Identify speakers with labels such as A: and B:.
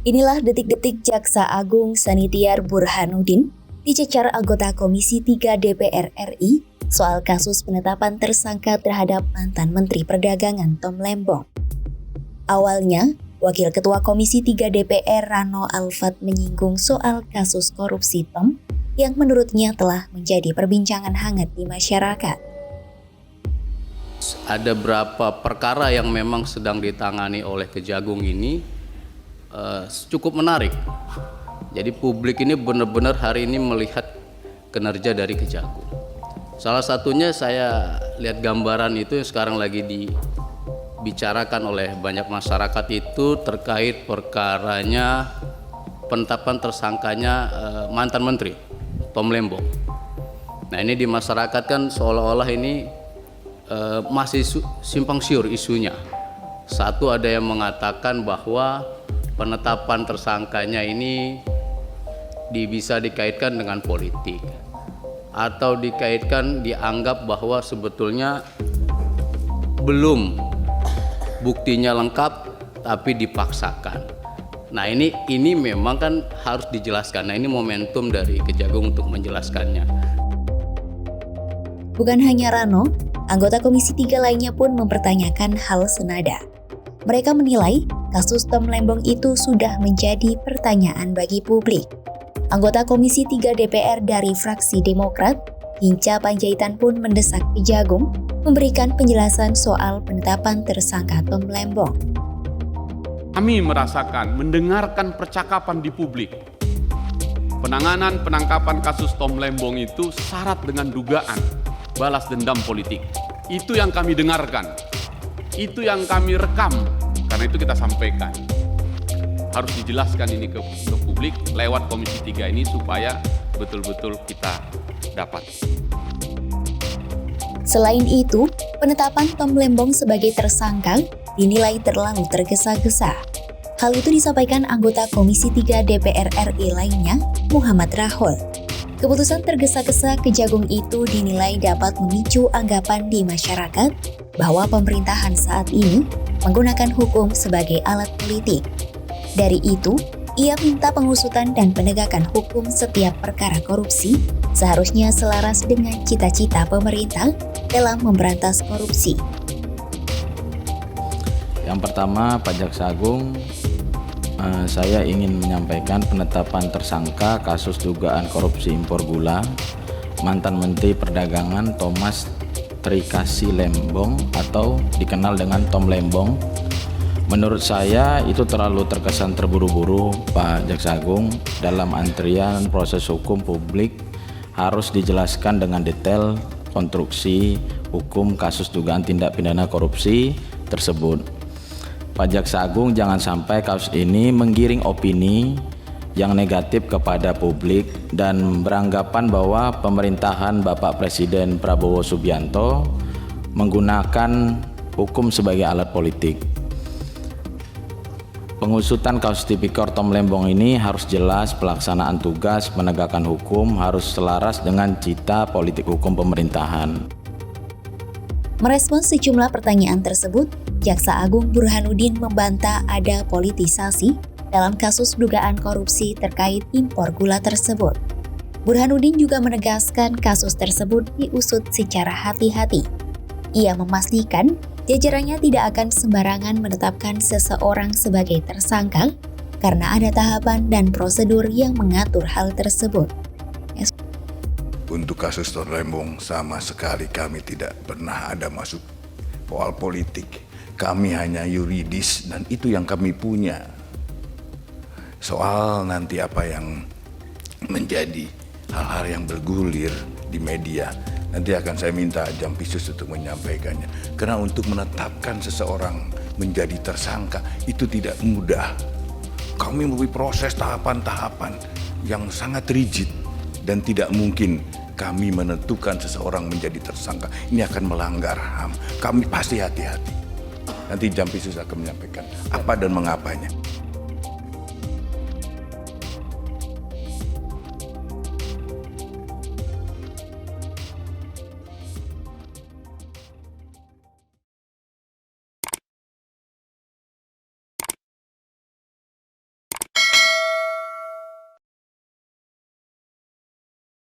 A: Inilah detik-detik Jaksa Agung Sanitiar Burhanuddin dicecar anggota Komisi 3 DPR RI soal kasus penetapan tersangka terhadap mantan Menteri Perdagangan Tom Lembong. Awalnya, Wakil Ketua Komisi 3 DPR Rano Alfat menyinggung soal kasus korupsi Tom yang menurutnya telah menjadi perbincangan hangat di masyarakat.
B: Ada beberapa perkara yang memang sedang ditangani oleh Kejagung ini cukup menarik. Jadi publik ini benar-benar hari ini melihat kinerja dari Kejagung. Salah satunya saya lihat gambaran itu yang sekarang lagi dibicarakan oleh banyak masyarakat itu terkait perkaranya penetapan tersangkanya mantan Menteri Tom Lembong. Nah ini di masyarakat kan seolah-olah ini masih simpang siur isunya. Satu ada yang mengatakan bahwa penetapan tersangkanya ini bisa dikaitkan dengan politik atau dianggap bahwa sebetulnya belum buktinya lengkap tapi dipaksakan. Nah ini memang kan harus dijelaskan. Nah ini momentum dari Kejagung untuk menjelaskannya.
A: Bukan hanya Rano, anggota Komisi 3 lainnya pun mempertanyakan hal senada. Mereka menilai kasus Tom Lembong itu sudah menjadi pertanyaan bagi publik. Anggota Komisi 3 DPR dari fraksi Demokrat, Hinca Panjaitan pun mendesak Kejagung memberikan penjelasan soal penetapan tersangka Tom Lembong.
C: Kami merasakan, mendengarkan percakapan di publik. Penanganan kasus Tom Lembong itu syarat dengan dugaan balas dendam politik. Itu yang kami dengarkan. Itu yang kami rekam, karena itu kita sampaikan. Harus dijelaskan ini ke publik lewat Komisi 3 ini supaya betul-betul kita dapat.
A: Selain itu, penetapan Tom Lembong sebagai tersangka dinilai terlalu tergesa-gesa. Hal itu disampaikan anggota Komisi 3 DPR RI lainnya, Muhammad Rahul. Keputusan tergesa-gesa Kejagung itu dinilai dapat memicu anggapan di masyarakat bahwa pemerintahan saat ini menggunakan hukum sebagai alat politik. Dari itu, ia minta pengusutan dan penegakan hukum setiap perkara korupsi seharusnya selaras dengan cita-cita pemerintah dalam memberantas korupsi.
D: Yang pertama, Pak Jaksa Agung, saya ingin menyampaikan penetapan tersangka kasus dugaan korupsi impor gula mantan Menteri Perdagangan Thomas Trikasih Lembong atau dikenal dengan Tom Lembong. Menurut saya itu terlalu terkesan terburu-buru, Pak Jaksa Agung. Dalam antrian proses hukum, publik harus dijelaskan dengan detail konstruksi hukum kasus dugaan tindak pidana korupsi tersebut. Pak Jaksa Agung, jangan sampai kasus ini menggiring opini yang negatif kepada publik dan beranggapan bahwa pemerintahan Bapak Presiden Prabowo Subianto menggunakan hukum sebagai alat politik. Pengusutan kasus tipikor Tom Lembong ini harus jelas, pelaksanaan tugas menegakkan hukum harus selaras dengan cita politik hukum pemerintahan.
A: Merespons sejumlah pertanyaan tersebut, Jaksa Agung Burhanuddin membantah ada politisasi dalam kasus dugaan korupsi terkait impor gula tersebut. Burhanuddin juga menegaskan kasus tersebut diusut secara hati-hati. Ia memastikan jajarannya tidak akan sembarangan menetapkan seseorang sebagai tersangka karena ada tahapan dan prosedur yang mengatur hal tersebut.
E: Untuk kasus Tom Lembong sama sekali kami tidak pernah ada masuk soal politik. Kami hanya yuridis dan itu yang kami punya. Soal nanti apa yang menjadi hal-hal yang bergulir di media, nanti akan saya minta Jampisus untuk menyampaikannya. Karena untuk menetapkan seseorang menjadi tersangka itu tidak mudah. Kami melalui proses tahapan-tahapan yang sangat rigid dan tidak mungkin kami menentukan seseorang menjadi tersangka. Ini akan melanggar HAM. Kami pasti hati-hati. Nanti Jampisus akan menyampaikan apa dan mengapanya.